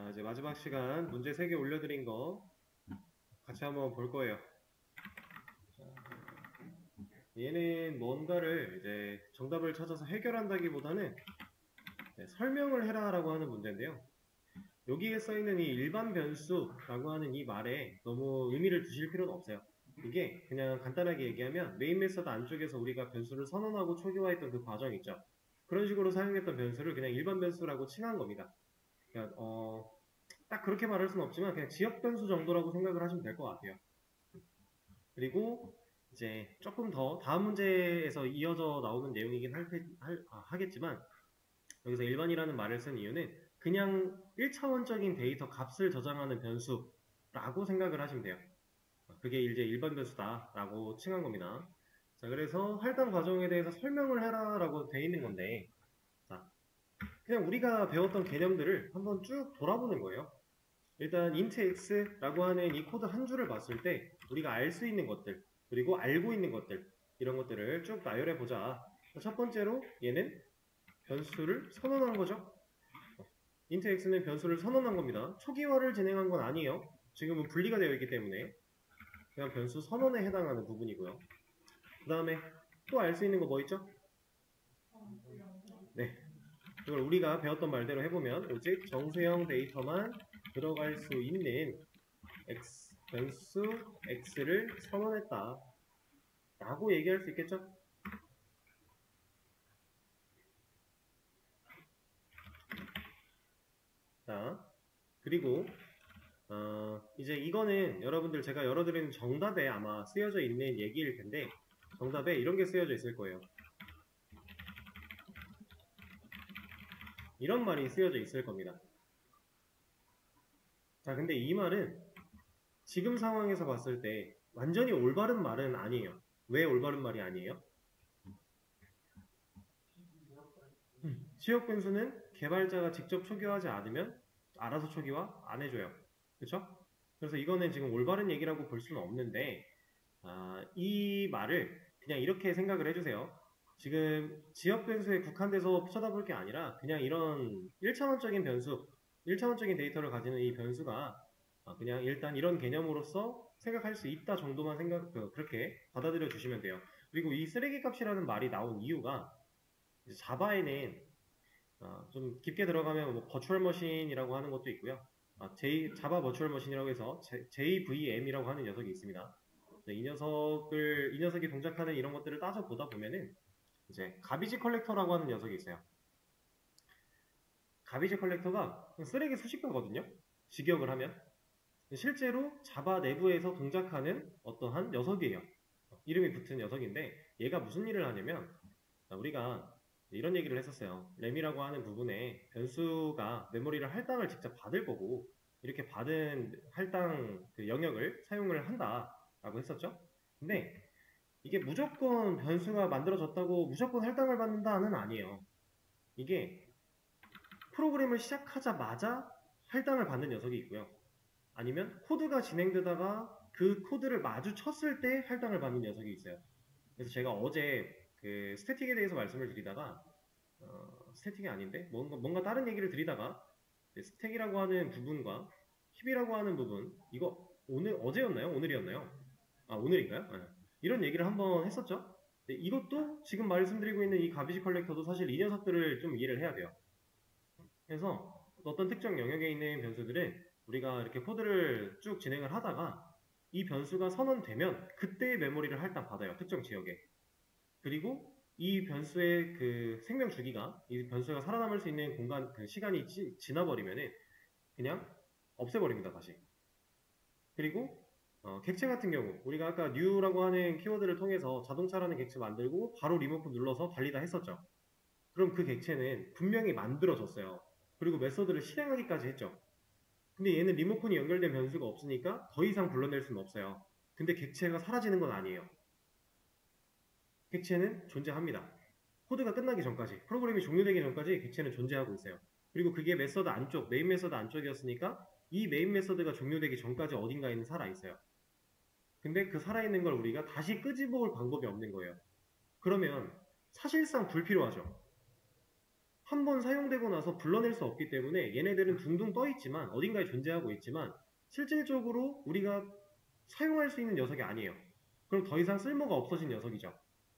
자, 이제 마지막 시간 문제 3개 올려드린 거 같이 한번 볼 거예요. 자, 얘는 뭔가를 이제 정답을 찾아서 해결한다기보다는 설명을 해라 라고 하는 문제인데요. 여기에 써있는 이 일반 변수라고 하는 이 말에 너무 의미를 두실 필요는 없어요. 이게 그냥 간단하게 얘기하면 메인 메서드 안쪽에서 우리가 변수를 선언하고 초기화했던 그 과정 있죠. 그런 식으로 사용했던 변수를 그냥 일반 변수라고 칭한 겁니다. 그러니까 딱 그렇게 말할 수는 없지만 그냥 지역 변수 정도라고 생각을 하시면 될 것 같아요. 그리고 이제 조금 더 다음 문제에서 이어져 나오는 내용이긴 하겠지만 여기서 일반이라는 말을 쓴 이유는 그냥 1차원적인 데이터 값을 저장하는 변수라고 생각을 하시면 돼요. 그게 이제 일반 변수다라고 칭한 겁니다. 자, 그래서 할당 과정에 대해서 설명을 해라 라고 돼 있는 건데, 자, 그냥 우리가 배웠던 개념들을 한번 쭉 돌아보는 거예요. 일단 int x라고 하는 이 코드 한 줄을 봤을 때 우리가 알 수 있는 것들, 그리고 알고 있는 것들, 이런 것들을 쭉 나열해 보자. 첫 번째로 얘는 변수를 선언한 거죠. int x는 변수를 선언한 겁니다. 초기화를 진행한 건 아니에요. 지금은 분리가 되어 있기 때문에 그냥 변수 선언에 해당하는 부분이고요. 그 다음에 또 알 수 있는 거 뭐 있죠? 네, 이걸 우리가 배웠던 말대로 해보면 오직 정수형 데이터만 들어갈 수 있는 변수 x를 선언했다 라고 얘기할 수 있겠죠? 자, 그리고 이제 이거는 여러분들 제가 열어드리는 정답에 아마 쓰여져 있는 얘기일 텐데 정답에 이런 게 쓰여져 있을 거예요. 이런 말이 쓰여져 있을 겁니다. 자, 근데 이 말은 지금 상황에서 봤을 때 완전히 올바른 말은 아니에요. 왜 올바른 말이 아니에요? 지역 변수는 개발자가 직접 초기화하지 않으면 알아서 초기화 안 해줘요. 그쵸? 그래서 이거는 지금 올바른 얘기라고 볼 수는 없는데 이 말을 그냥 이렇게 생각을 해주세요. 지금 지역 변수에 국한돼서 쳐다볼 게 아니라 그냥 이런 1차원적인 변수, 1차원적인 데이터를 가지는 이 변수가 그냥 일단 이런 개념으로서 생각할 수 있다 정도만 그렇게 받아들여 주시면 돼요. 그리고 이 쓰레기 값이라는 말이 나온 이유가 자바에는 좀 깊게 들어가면 뭐 버추얼 머신이라고 하는 것도 있고요. 자바 버추얼 머신이라고 해서 JVM이라고 하는 녀석이 있습니다. 이 녀석이 동작하는 이런 것들을 따져보다 보면은 이제 가비지 컬렉터라고 하는 녀석이 있어요. 가비지 컬렉터가 쓰레기 수식어거든요. 직역을 하면 실제로 자바 내부에서 동작하는 어떠한 녀석이에요. 이름이 붙은 녀석인데 얘가 무슨 일을 하냐면 우리가 이런 얘기를 했었어요. 램이라고 하는 부분에 변수가 메모리를 할당을 직접 받을 거고 이렇게 받은 할당 그 영역을 사용을 한다라고 했었죠. 근데 이게 무조건 변수가 만들어졌다고 무조건 할당을 받는다는 아니에요. 이게 프로그램을 시작하자마자 할당을 받는 녀석이 있고요. 아니면 코드가 진행되다가 그 코드를 마주쳤을 때 할당을 받는 녀석이 있어요. 그래서 제가 어제 그 스태틱에 대해서 말씀을 드리다가 스태틱이 아닌데 뭔가 다른 얘기를 드리다가 스택이라고 하는 부분과 힙이라고 하는 부분 이거 어제였나요? 오늘이었나요? 오늘인가요? 네. 이런 얘기를 한번 했었죠. 이것도 지금 말씀드리고 있는 이 가비지 컬렉터도 사실 이 녀석들을 좀 이해를 해야 돼요. 그래서 어떤 특정 영역에 있는 변수들은 우리가 이렇게 코드를 쭉 진행을 하다가 이 변수가 선언되면 그때의 메모리를 할당 받아요. 특정 지역에. 그리고 이 변수의 그 생명 주기가 이 변수가 살아남을 수 있는 공간 그 시간이 지나버리면은 그냥 없애버립니다. 다시. 그리고 객체 같은 경우 우리가 아까 new라고 하는 키워드를 통해서 자동차라는 객체 만들고 바로 리모컨 눌러서 달리다 했었죠. 그럼 그 객체는 분명히 만들어졌어요. 그리고 메서드를 실행하기까지 했죠. 근데 얘는 리모컨이 연결된 변수가 없으니까 더 이상 불러낼 수는 없어요. 근데 객체가 사라지는 건 아니에요. 객체는 존재합니다. 코드가 끝나기 전까지, 프로그램이 종료되기 전까지 객체는 존재하고 있어요. 그리고 그게 메서드 안쪽, 메인 메서드 안쪽이었으니까 이 메인 메서드가 종료되기 전까지 어딘가에는 살아있어요. 근데 그 살아있는 걸 우리가 다시 끄집어올 방법이 없는 거예요. 그러면 사실상 불필요하죠. 한번 사용되고 나서 불러낼 수 없기 때문에 얘네들은 둥둥 떠 있지만 어딘가에 존재하고 있지만 실질적으로 우리가 사용할 수 있는 녀석이 아니에요. 그럼 더 이상 쓸모가 없어진 녀석이죠.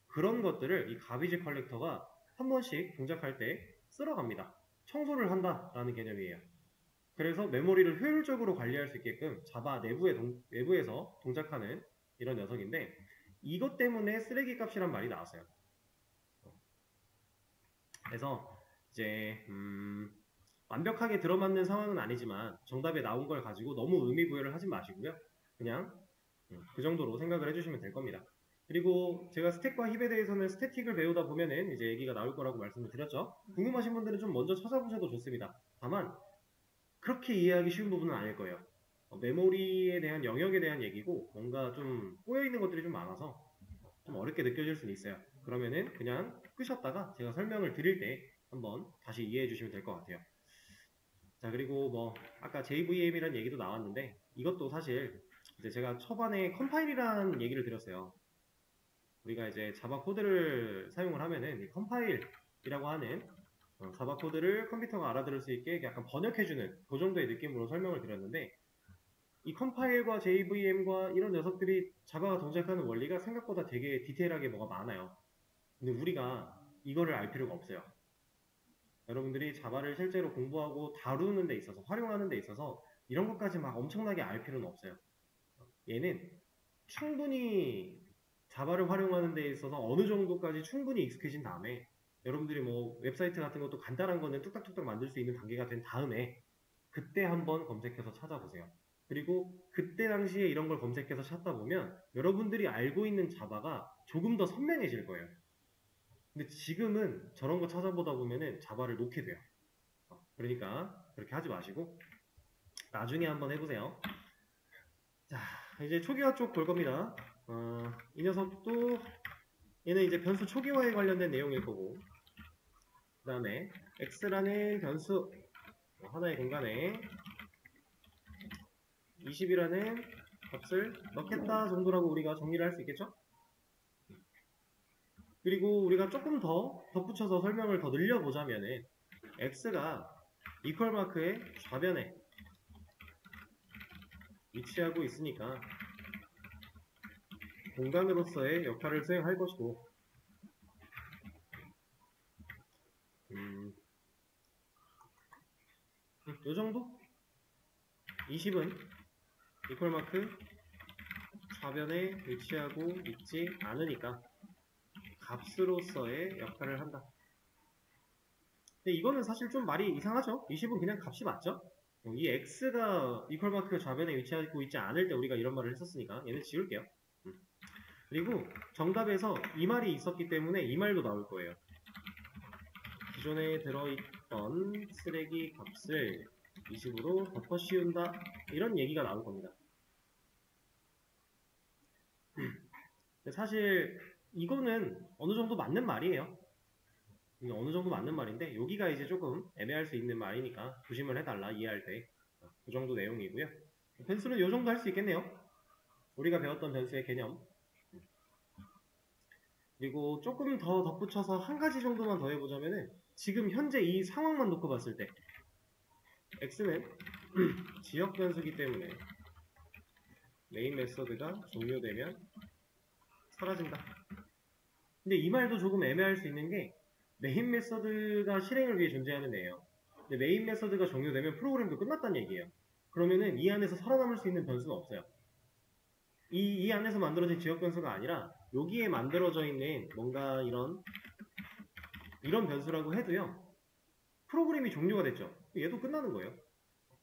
그런 것들을 이 가비지 컬렉터가 한 번씩 동작할 때 쓸어갑니다. 청소를 한다라는 개념이에요. 그래서 메모리를 효율적으로 관리할 수 있게끔 자바 내부에서 동작하는 이런 녀석인데 이것 때문에 쓰레기 값이란 말이 나왔어요. 그래서 이제 완벽하게 들어맞는 상황은 아니지만 정답에 나온 걸 가지고 너무 의미 부여를 하지 마시고요. 그냥 그 정도로 생각을 해주시면 될 겁니다. 그리고 제가 스택과 힙에 대해서는 스태틱을 배우다 보면은 이제 얘기가 나올 거라고 말씀을 드렸죠. 궁금하신 분들은 좀 먼저 찾아보셔도 좋습니다. 다만 그렇게 이해하기 쉬운 부분은 아닐 거예요. 메모리에 대한 영역에 대한 얘기고 뭔가 좀 꼬여있는 것들이 좀 많아서 좀 어렵게 느껴질 수는 있어요. 그러면은 그냥 끄셨다가 제가 설명을 드릴 때 한번 다시 이해해 주시면 될 것 같아요. 자, 그리고 뭐 아까 JVM이라는 얘기도 나왔는데 이것도 사실 이제 제가 초반에 컴파일이라는 얘기를 드렸어요. 우리가 이제 자바 코드를 사용을 하면은 이 컴파일이라고 하는 자바 코드를 컴퓨터가 알아들을 수 있게 약간 번역해주는 그 정도의 느낌으로 설명을 드렸는데 이 컴파일과 JVM과 이런 녀석들이 자바가 동작하는 원리가 생각보다 되게 디테일하게 뭐가 많아요. 근데 우리가 이거를 알 필요가 없어요. 여러분들이 자바를 실제로 공부하고 다루는 데 있어서 활용하는 데 있어서 이런 것까지 막 엄청나게 알 필요는 없어요. 얘는 충분히 자바를 활용하는 데 있어서 어느 정도까지 충분히 익숙해진 다음에 여러분들이 뭐 웹사이트 같은 것도 간단한 거는 뚝딱뚝딱 만들 수 있는 단계가 된 다음에 그때 한번 검색해서 찾아보세요. 그리고 그때 당시에 이런 걸 검색해서 찾다 보면 여러분들이 알고 있는 자바가 조금 더 선명해질 거예요. 근데 지금은 저런 거 찾아보다 보면은 자바를 놓게 돼요. 그러니까 그렇게 하지 마시고 나중에 한번 해보세요. 자, 이제 초기화 쪽 볼 겁니다. 이 녀석도 얘는 이제 변수 초기화에 관련된 내용일 거고 그 다음에 x라는 변수 하나의 공간에 20이라는 값을 넣겠다 정도라고 우리가 정리를 할 수 있겠죠? 그리고 우리가 조금 더 덧붙여서 설명을 더 늘려보자면은 x가 이퀄 마크의 좌변에 위치하고 있으니까 공간으로서의 역할을 수행할 것이고 요 정도? 20은 이퀄 마크 좌변에 위치하고 있지 않으니까 값으로서의 역할을 한다. 근데 이거는 사실 좀 말이 이상하죠? 20은 그냥 값이 맞죠? 이 x가 이퀄 마크 좌변에 위치하고 있지 않을 때 우리가 이런 말을 했었으니까 얘는 지울게요. 그리고 정답에서 이 말이 있었기 때문에 이 말도 나올 거예요. 기존에 들어있던 쓰레기 값을 20으로 덮어 씌운다 이런 얘기가 나올 겁니다. 사실 이거는 어느 정도 맞는 말이에요. 어느 정도 맞는 말인데 여기가 이제 조금 애매할 수 있는 말이니까 조심을 해달라 이해할 때 그 정도 내용이고요. 변수는 이 정도 할 수 있겠네요. 우리가 배웠던 변수의 개념. 그리고 조금 더 덧붙여서 한 가지 정도만 더 해보자면은 지금 현재 이 상황만 놓고 봤을 때 x는 지역 변수기 때문에 메인 메서드가 종료되면 사라진다. 근데 이 말도 조금 애매할 수 있는 게 메인 메서드가 실행을 위해 존재하는 애예요. 근데 메인 메서드가 종료되면 프로그램도 끝났다는 얘기예요. 그러면은 이 안에서 살아남을 수 있는 변수는 없어요. 이 안에서 만들어진 지역 변수가 아니라 여기에 만들어져 있는 뭔가 이런 변수라고 해도요. 프로그램이 종료가 됐죠. 얘도 끝나는 거예요.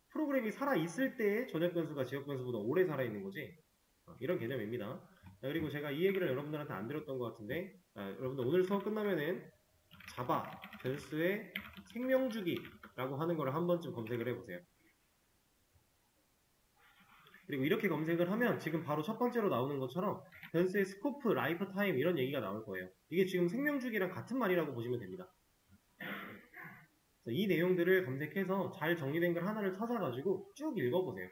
프로그램이 살아있을 때의 전역 변수가 지역 변수보다 오래 살아있는 거지. 이런 개념입니다. 그리고 제가 이 얘기를 여러분들한테 안 드렸던 것 같은데 여러분들 오늘 수업 끝나면은 자바 변수의 생명주기라고 하는 걸 한 번쯤 검색을 해보세요. 그리고 이렇게 검색을 하면 지금 바로 첫 번째로 나오는 것처럼 변수의 스코프, 라이프 타임 이런 얘기가 나올 거예요. 이게 지금 생명주기랑 같은 말이라고 보시면 됩니다. 이 내용들을 검색해서 잘 정리된 걸 하나를 찾아가지고 쭉 읽어보세요.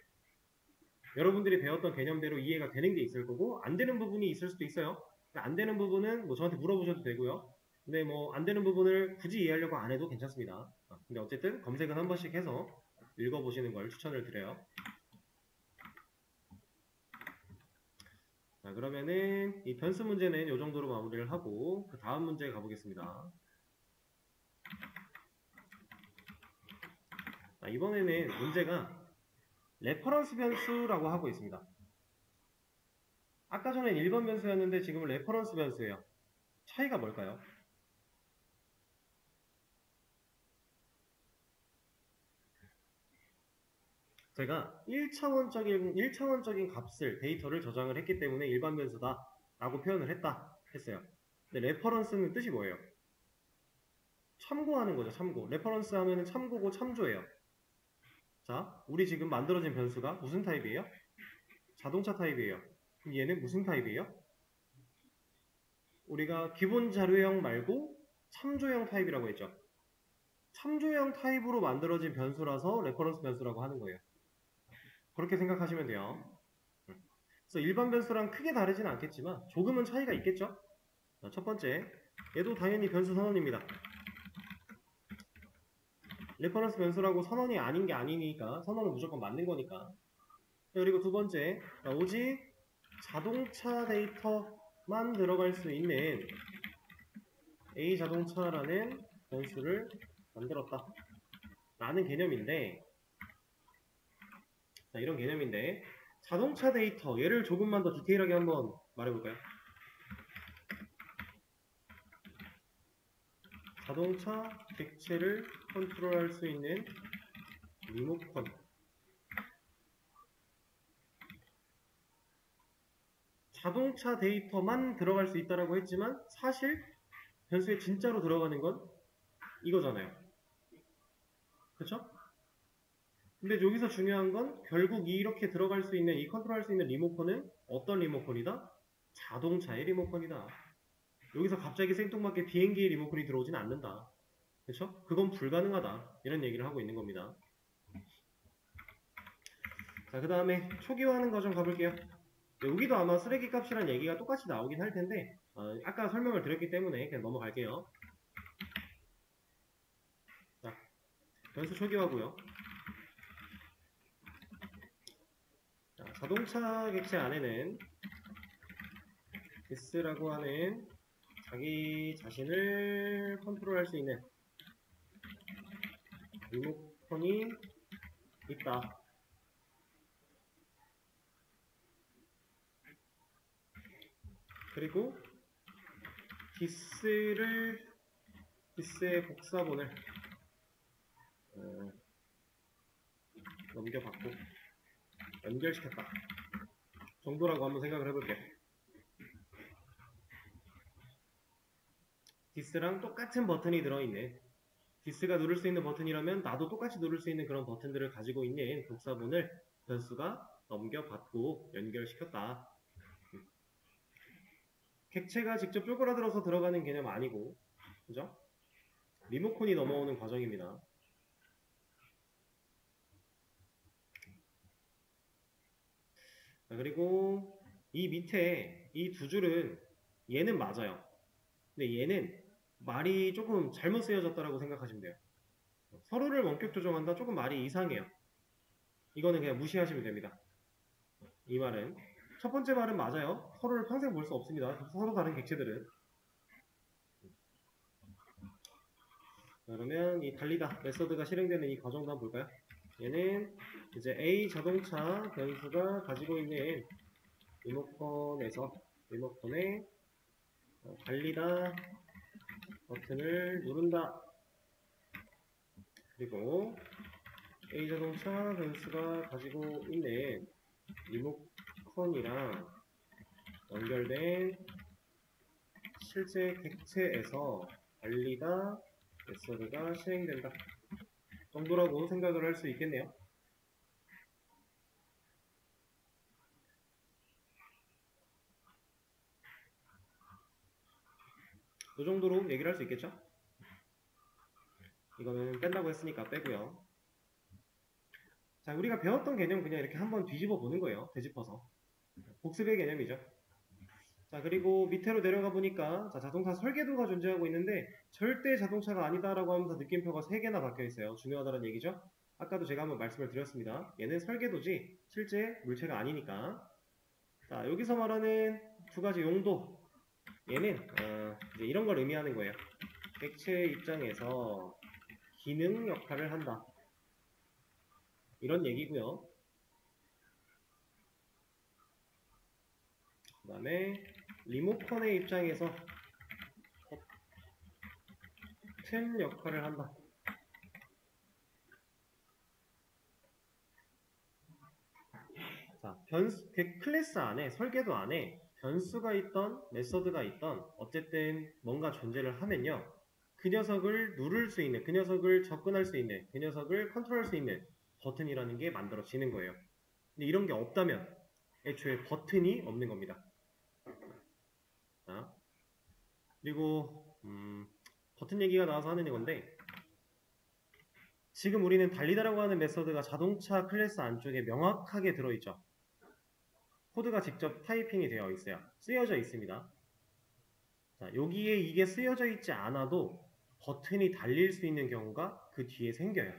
여러분들이 배웠던 개념대로 이해가 되는 게 있을 거고 안 되는 부분이 있을 수도 있어요. 안 되는 부분은 뭐 저한테 물어보셔도 되고요. 근데 뭐 안 되는 부분을 굳이 이해하려고 안 해도 괜찮습니다. 근데 어쨌든 검색은 한 번씩 해서 읽어보시는 걸 추천을 드려요. 자, 그러면은 이 변수 문제는 이 정도로 마무리를 하고 그 다음 문제 가보겠습니다. 자, 이번에는 문제가 레퍼런스 변수라고 하고 있습니다. 아까 전엔 1번 변수였는데 지금은 레퍼런스 변수예요. 차이가 뭘까요? 제가 1차원적인 값을, 데이터를 저장을 했기 때문에 일반 변수다 라고 표현을 했어요. 근데 레퍼런스는 뜻이 뭐예요? 참고하는 거죠, 참고. 레퍼런스 하면은 참고고 참조예요. 자, 우리 지금 만들어진 변수가 무슨 타입이에요? 자동차 타입이에요. 그럼 얘는 무슨 타입이에요? 우리가 기본 자료형 말고 참조형 타입이라고 했죠. 참조형 타입으로 만들어진 변수라서 레퍼런스 변수라고 하는 거예요. 그렇게 생각하시면 돼요. 그래서 일반 변수랑 크게 다르진 않겠지만 조금은 차이가 있겠죠? 자, 첫 번째, 얘도 당연히 변수 선언입니다. 레퍼런스 변수라고 선언이 아닌 게 아니니까 선언은 무조건 맞는 거니까. 그리고 두 번째, 오직 자동차 데이터만 들어갈 수 있는 A 자동차라는 변수를 만들었다 라는 개념인데, 자, 이런 개념인데 자동차 데이터, 얘를 조금만 더 디테일하게 한번 말해볼까요? 자동차 객체를 컨트롤할 수 있는 리모컨. 자동차 데이터만 들어갈 수 있다라고 했지만 사실 변수에 진짜로 들어가는 건 이거잖아요. 그쵸? 근데 여기서 중요한 건 결국 이렇게 들어갈 수 있는, 이 컨트롤할 수 있는 리모컨은 어떤 리모컨이다? 자동차의 리모컨이다. 여기서 갑자기 생뚱맞게 비행기의 리모컨이 들어오진 않는다. 그쵸? 그건 불가능하다. 이런 얘기를 하고 있는 겁니다. 자, 그 다음에 초기화하는 과정 가볼게요. 여기도 아마 쓰레기 값이란 얘기가 똑같이 나오긴 할 텐데 아까 설명을 드렸기 때문에 그냥 넘어갈게요. 자, 변수 초기화고요. 자, 자동차 객체 안에는 this라고 하는 자기 자신을 컨트롤할 수 있는 리모컨이 있다. 그리고 this의 복사본을 넘겨받고 연결시켰다 정도라고 한번 생각을 해볼게요. this랑 똑같은 버튼이 들어있는, this가 누를 수 있는 버튼이라면 나도 똑같이 누를 수 있는 그런 버튼들을 가지고 있는 복사본을 변수가 넘겨받고 연결시켰다. 객체가 직접 쪼그라들어서 들어가는 개념 아니고, 그죠? 리모컨이 넘어오는 과정입니다. 자, 그리고 이 밑에 이 두 줄은 얘는 맞아요. 근데 얘는 말이 조금 잘못 쓰여졌다라고 생각하시면 돼요. 서로를 원격 조정한다? 조금 말이 이상해요. 이거는 그냥 무시하시면 됩니다. 이 말은 첫 번째 말은 맞아요. 서로를 평생 볼 수 없습니다. 서로 다른 객체들은. 그러면 이 달리다 메서드가 실행되는 이 과정도 한번 볼까요? 얘는 이제 A 자동차 변수가 가지고 있는 리모컨에 달리다 버튼을 누른다. 그리고 A 자동차 변수가 가지고 있는 리모컨이랑 연결된 실제 객체에서 달리다 메서드가 실행된다 정도라고 생각을 할 수 있겠네요. 이 정도로 얘기를 할 수 있겠죠? 이거는 뺀다고 했으니까 빼고요. 자, 우리가 배웠던 개념 그냥 이렇게 한번 뒤집어 보는 거예요. 되짚어서. 복습의 개념이죠. 자, 그리고 밑으로 내려가 보니까 자, 자동차 설계도가 존재하고 있는데 절대 자동차가 아니다라고 하면서 느낌표가 3개나 박혀 있어요. 중요하다는 얘기죠. 아까도 제가 한번 말씀을 드렸습니다. 얘는 설계도지 실제 물체가 아니니까. 자, 여기서 말하는 두 가지 용도. 얘는 이제 이런 걸 의미하는 거예요. 객체 입장에서 기능 역할을 한다. 이런 얘기고요. 그 다음에 리모컨의 입장에서 버튼 역할을 한다. 자, 클래스 안에, 설계도 안에 변수가 있던, 메서드가 있던, 어쨌든 뭔가 존재를 하면요. 그 녀석을 누를 수 있는, 그 녀석을 접근할 수 있는, 그 녀석을 컨트롤할 수 있는 버튼이라는 게 만들어지는 거예요. 근데 이런 게 없다면 애초에 버튼이 없는 겁니다. 자, 그리고 버튼 얘기가 나와서 하는 건데 지금 우리는 달리다라고 하는 메서드가 자동차 클래스 안쪽에 명확하게 들어있죠. 코드가 직접 타이핑이 되어 있어요. 쓰여져 있습니다. 자, 여기에 이게 쓰여져 있지 않아도 버튼이 달릴 수 있는 경우가 그 뒤에 생겨요.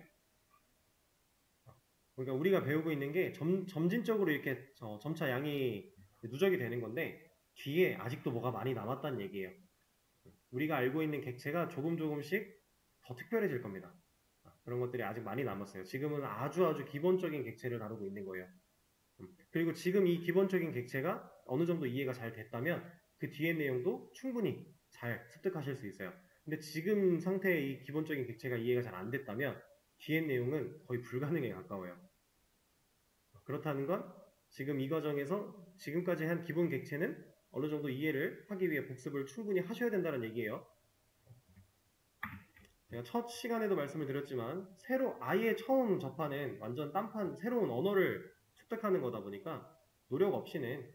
그러니까 우리가 배우고 있는 게 점진적으로 이렇게 점차 양이 누적이 되는 건데 뒤에 아직도 뭐가 많이 남았다는 얘기예요. 우리가 알고 있는 객체가 조금씩 더 특별해질 겁니다. 그런 것들이 아직 많이 남았어요. 지금은 아주 기본적인 객체를 다루고 있는 거예요. 그리고 지금 이 기본적인 객체가 어느 정도 이해가 잘 됐다면 그 뒤의 내용도 충분히 잘 습득하실 수 있어요. 근데 지금 상태의 이 기본적인 객체가 이해가 잘 안 됐다면 뒤의 내용은 거의 불가능에 가까워요. 그렇다는 건 지금 이 과정에서 지금까지 한 기본 객체는 어느 정도 이해를 하기 위해 복습을 충분히 하셔야 된다는 얘기예요. 제가 첫 시간에도 말씀을 드렸지만 아예 처음 접하는 완전 딴판 새로운 언어를 습득하는 거다 보니까 노력 없이는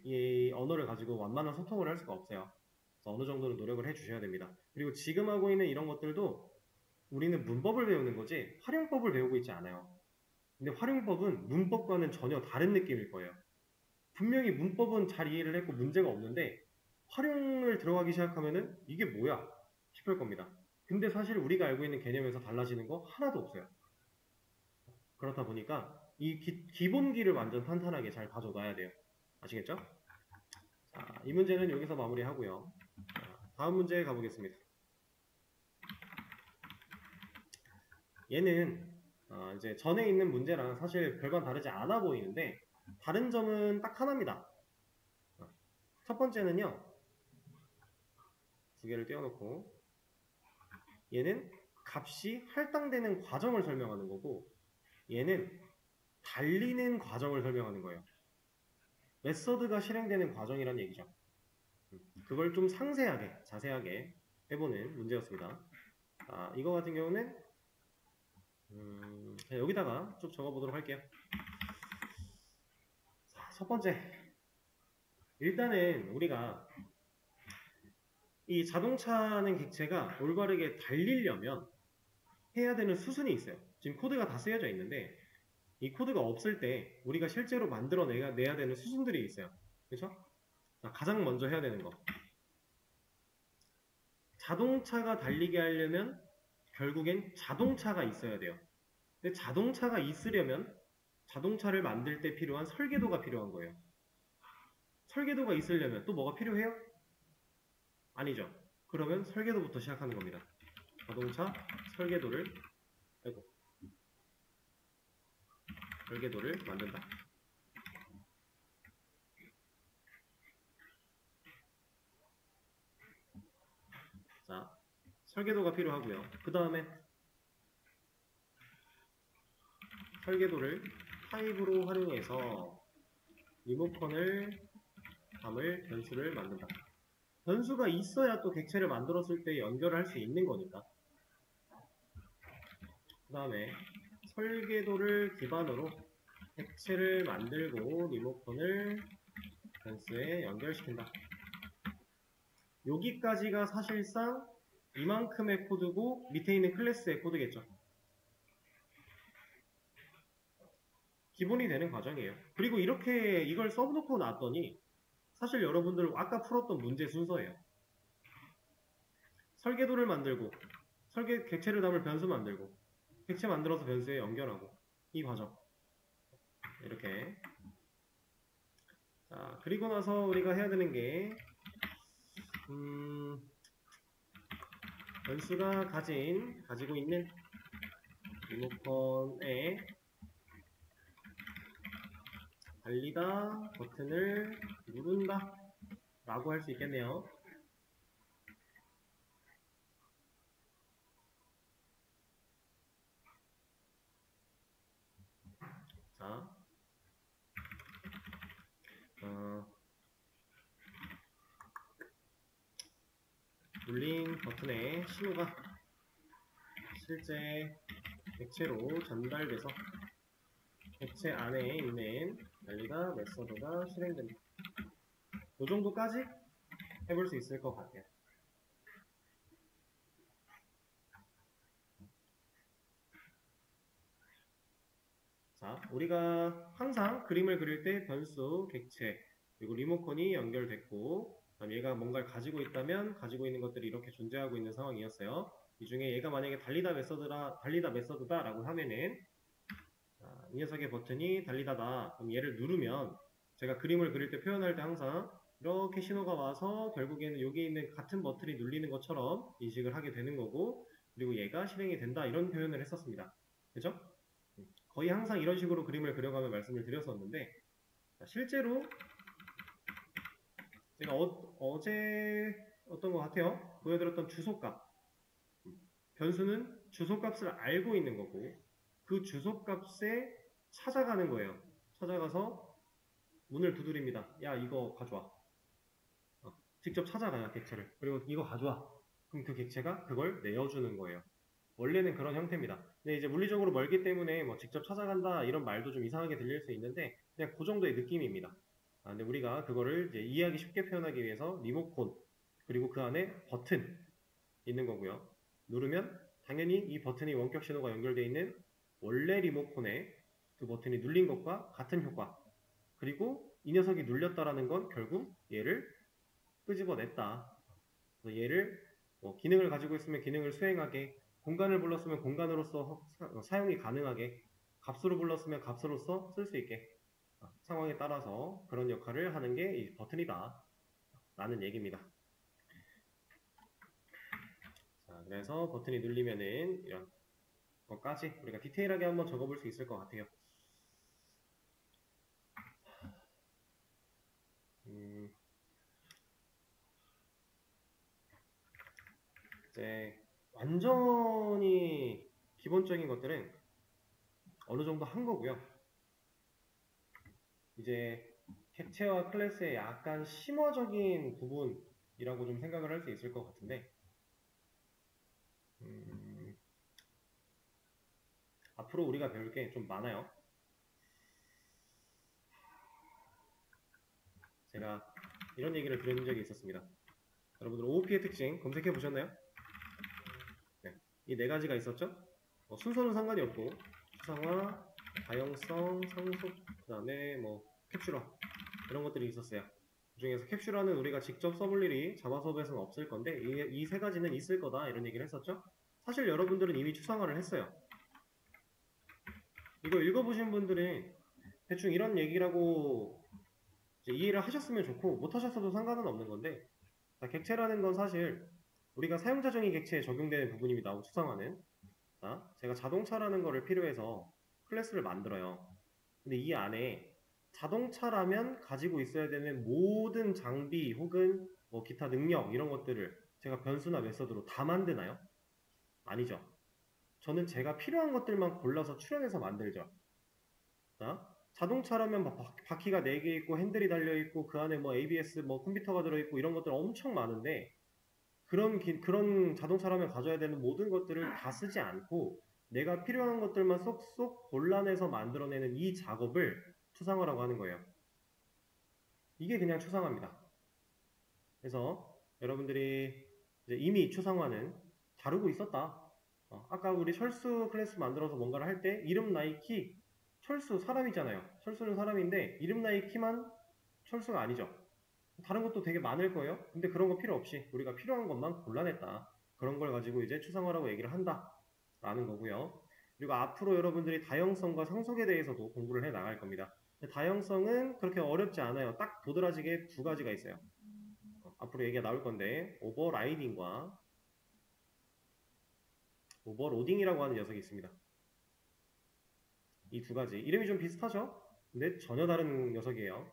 이 언어를 가지고 완만한 소통을 할 수가 없어요. 그래서 어느 정도는 노력을 해주셔야 됩니다. 그리고 지금 하고 있는 이런 것들도 우리는 문법을 배우는 거지 활용법을 배우고 있지 않아요. 근데 활용법은 문법과는 전혀 다른 느낌일 거예요. 분명히 문법은 잘 이해를 했고 문제가 없는데 활용을 들어가기 시작하면은 이게 뭐야 싶을 겁니다. 근데 사실 우리가 알고 있는 개념에서 달라지는 거 하나도 없어요. 그렇다 보니까 이 기본기를 완전 탄탄하게 잘 가져놔야 돼요. 아시겠죠? 자, 이 문제는 여기서 마무리하고요. 자, 다음 문제 가보겠습니다. 얘는 이제 전에 있는 문제랑 사실 별반 다르지 않아 보이는데 다른 점은 딱 하나입니다. 첫 번째는요. 두 개를 떼어놓고 얘는 값이 할당되는 과정을 설명하는 거고 얘는 달리는 과정을 설명하는 거예요. 메서드가 실행되는 과정이란 얘기죠. 그걸 좀 상세하게, 자세하게 해보는 문제였습니다. 이거 같은 경우는 여기다가 쭉 적어보도록 할게요. 자, 첫 번째. 일단은 우리가 이 자동차는 객체가 올바르게 달리려면 해야 되는 수순이 있어요. 지금 코드가 다 쓰여져 있는데 이 코드가 없을 때 우리가 실제로 만들어내야 되는 수순들이 있어요. 그렇죠? 가장 먼저 해야 되는 거. 자동차가 달리게 하려면 결국엔 자동차가 있어야 돼요. 근데 자동차가 있으려면 자동차를 만들 때 필요한 설계도가 필요한 거예요. 설계도가 있으려면 또 뭐가 필요해요? 아니죠. 그러면 설계도부터 시작하는 겁니다. 자동차 설계도를 만든다. 자, 설계도가 필요하고요. 그 다음에 설계도를 타입으로 활용해서 리모컨을 담을 변수를 만든다. 변수가 있어야 또 객체를 만들었을 때 연결을 할 수 있는 거니까. 그 다음에 설계도를 기반으로 객체를 만들고 리모컨을 변수에 연결시킨다. 여기까지가 사실상 이만큼의 코드고 밑에 있는 클래스의 코드겠죠. 기본이 되는 과정이에요. 그리고 이렇게 이걸 써놓고 놨더니 사실 여러분들 아까 풀었던 문제 순서예요. 설계도를 만들고 객체를 담을 변수 만들고 객체 만들어서 변수에 연결하고 이 과정 이렇게. 자, 그리고 나서 우리가 해야 되는 게 변수가 가지고 있는 리모컨에 달리다 버튼을 누른다 라고 할 수 있겠네요. 자, 눌린 버튼의 신호가 실제 객체로 전달돼서 객체 안에 있는 달리다 메서드가 실행됩니다. 이 정도까지 해볼 수 있을 것 같아요. 자, 우리가 항상 그림을 그릴 때 변수, 객체, 그리고 리모컨이 연결됐고, 얘가 뭔가를 가지고 있다면 가지고 있는 것들이 이렇게 존재하고 있는 상황이었어요. 이 중에 얘가 만약에 달리다 메서드다 라고 하면은, 자, 이 녀석의 버튼이 달리다다. 그럼 얘를 누르면 제가 그림을 그릴 때 표현할 때 항상 이렇게 신호가 와서 결국에는 여기 있는 같은 버튼이 눌리는 것처럼 인식을 하게 되는 거고, 그리고 얘가 실행이 된다 이런 표현을 했었습니다. 그죠? 거의 항상 이런 식으로 그림을 그려가며 말씀을 드렸었는데, 실제로 제가 어제 어떤 것 같아요? 보여드렸던 주소값, 변수는 주소값을 알고 있는 거고 그 주소값에 찾아가는 거예요. 찾아가서 문을 두드립니다. 야, 이거 가져와. 직접 찾아가요, 객체를. 그리고 이거 가져와. 그럼 그 객체가 그걸 내어주는 거예요. 원래는 그런 형태입니다. 근데 이제 물리적으로 멀기 때문에 뭐 직접 찾아간다 이런 말도 좀 이상하게 들릴 수 있는데 그냥 그 정도의 느낌입니다. 근데 우리가 그거를 이제 이해하기 쉽게 표현하기 위해서 리모컨 그리고 그 안에 버튼 있는 거고요. 누르면 당연히 이 버튼이 원격 신호가 연결되어 있는 원래 리모컨에 그 버튼이 눌린 것과 같은 효과. 그리고 이 녀석이 눌렸다라는 건 결국 얘를 끄집어냈다. 그래서 얘를 기능을 가지고 있으면 기능을 수행하게, 공간을 불렀으면 공간으로서 사용이 가능하게, 값으로 불렀으면 값으로서 쓸 수 있게 상황에 따라서 그런 역할을 하는 게 이 버튼이다 라는 얘기입니다. 자, 그래서 버튼이 눌리면은 이런 것까지 우리가 디테일하게 한번 적어볼 수 있을 것 같아요. 이제 완전히 기본적인 것들은 어느 정도 한 거고요. 이제 객체와 클래스의 약간 심화적인 부분이라고 좀 생각을 할 수 있을 것 같은데, 앞으로 우리가 배울 게 좀 많아요. 제가 이런 얘기를 들은 적이 있었습니다. 여러분들 OOP의 특징 검색해 보셨나요? 네, 이 네 가지가 있었죠? 순서는 상관이 없고 추상화, 다형성, 상속, 그 다음에 뭐 캡슐화 이런 것들이 있었어요. 그 중에서 캡슐화는 우리가 직접 써볼 일이 자바 수업에서는 없을 건데 이 세 가지는 있을 거다 이런 얘기를 했었죠. 사실 여러분들은 이미 추상화를 했어요. 이거 읽어보신 분들은 대충 이런 얘기라고 이해를 하셨으면 좋고 못하셨어도 상관은 없는 건데, 자, 객체라는 건 사실 우리가 사용자정의 객체에 적용되는 부분입니다. 추상화는. 자, 제가 자동차라는 거를 필요해서 클래스를 만들어요. 근데 이 안에 자동차라면 가지고 있어야 되는 모든 장비 혹은 뭐 기타 능력 이런 것들을 제가 변수나 메서드로 다 만드나요? 아니죠. 저는 제가 필요한 것들만 골라서 추려내서 만들죠. 자, 자동차라면 바퀴가 4개 있고 핸들이 달려있고 그 안에 뭐 ABS 뭐 컴퓨터가 들어있고 이런 것들 엄청 많은데 그런 자동차라면 가져야 되는 모든 것들을 다 쓰지 않고 내가 필요한 것들만 쏙쏙 골라내서 만들어내는 이 작업을 추상화라고 하는 거예요. 이게 그냥 추상화입니다. 그래서 여러분들이 이제 이미 추상화는 다루고 있었다. 아까 우리 철수 클래스 만들어서 뭔가를 할 때 이름 나이키 철수 사람이잖아요. 철수는 사람인데 이름 나이키만 철수가 아니죠. 다른 것도 되게 많을 거예요. 근데 그런 거 필요 없이 우리가 필요한 것만 골라냈다. 그런 걸 가지고 이제 추상화라고 얘기를 한다라는 거고요. 그리고 앞으로 여러분들이 다형성과 상속에 대해서도 공부를 해 나갈 겁니다. 다형성은 그렇게 어렵지 않아요. 딱 도드라지게 두 가지가 있어요. 앞으로 얘기가 나올 건데 오버라이딩과 오버로딩이라고 하는 녀석이 있습니다. 이 두 가지 이름이 좀 비슷하죠? 근데 전혀 다른 녀석이에요.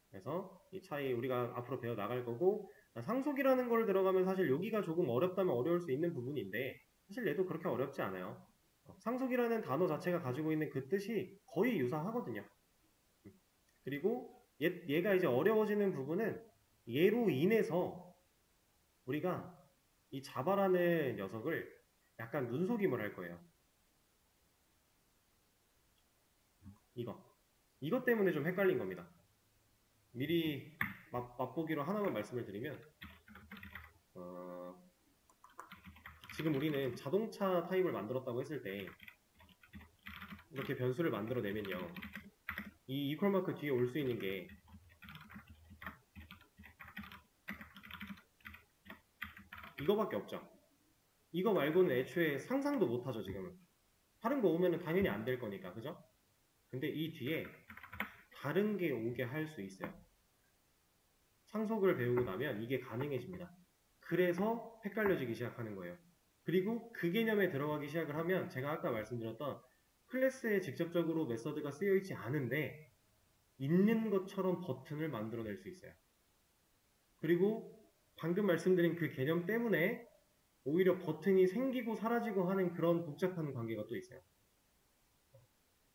그래서 이 차이 우리가 앞으로 배워 나갈 거고, 상속이라는 걸 들어가면 사실 여기가 조금 어렵다면 어려울 수 있는 부분인데 사실 얘도 그렇게 어렵지 않아요. 상속이라는 단어 자체가 가지고 있는 그 뜻이 거의 유사하거든요. 그리고 얘가 이제 어려워지는 부분은 얘로 인해서 우리가 이 자바라는 녀석을 약간 눈속임을 할 거예요. 이것 때문에 좀 헷갈린 겁니다. 미리 맛보기로 하나만 말씀을 드리면, 지금 우리는 자동차 타입을 만들었다고 했을 때 이렇게 변수를 만들어내면요, 이 이퀄 마크 뒤에 올 수 있는 게 이거밖에 없죠. 이거 말고는 애초에 상상도 못하죠. 지금은 다른 거 오면은 당연히 안 될 거니까, 그죠? 근데 이 뒤에 다른 게 오게 할 수 있어요. 상속을 배우고 나면 이게 가능해집니다. 그래서 헷갈려지기 시작하는 거예요. 그리고 그 개념에 들어가기 시작을 하면 제가 아까 말씀드렸던 클래스에 직접적으로 메서드가 쓰여있지 않은데 있는 것처럼 버튼을 만들어낼 수 있어요. 그리고 방금 말씀드린 그 개념 때문에 오히려 버튼이 생기고 사라지고 하는 그런 복잡한 관계가 또 있어요.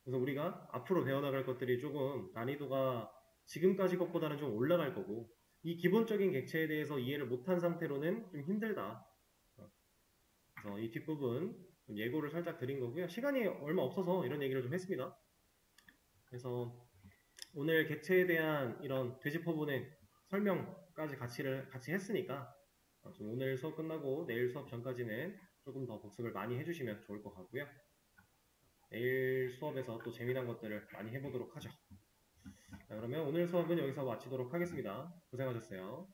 그래서 우리가 앞으로 배워나갈 것들이 조금 난이도가 지금까지 것보다는 좀 올라갈 거고, 이 기본적인 객체에 대해서 이해를 못한 상태로는 좀 힘들다. 그래서 이 뒷부분 예고를 살짝 드린 거고요. 시간이 얼마 없어서 이런 얘기를 좀 했습니다. 그래서 오늘 객체에 대한 이런 되짚어보는 설명까지 같이 했으니까 좀 오늘 수업 끝나고 내일 수업 전까지는 조금 더 복습을 많이 해주시면 좋을 것 같고요. 내일 수업에서 또 재미난 것들을 많이 해보도록 하죠. 자, 그러면 오늘 수업은 여기서 마치도록 하겠습니다. 고생하셨어요.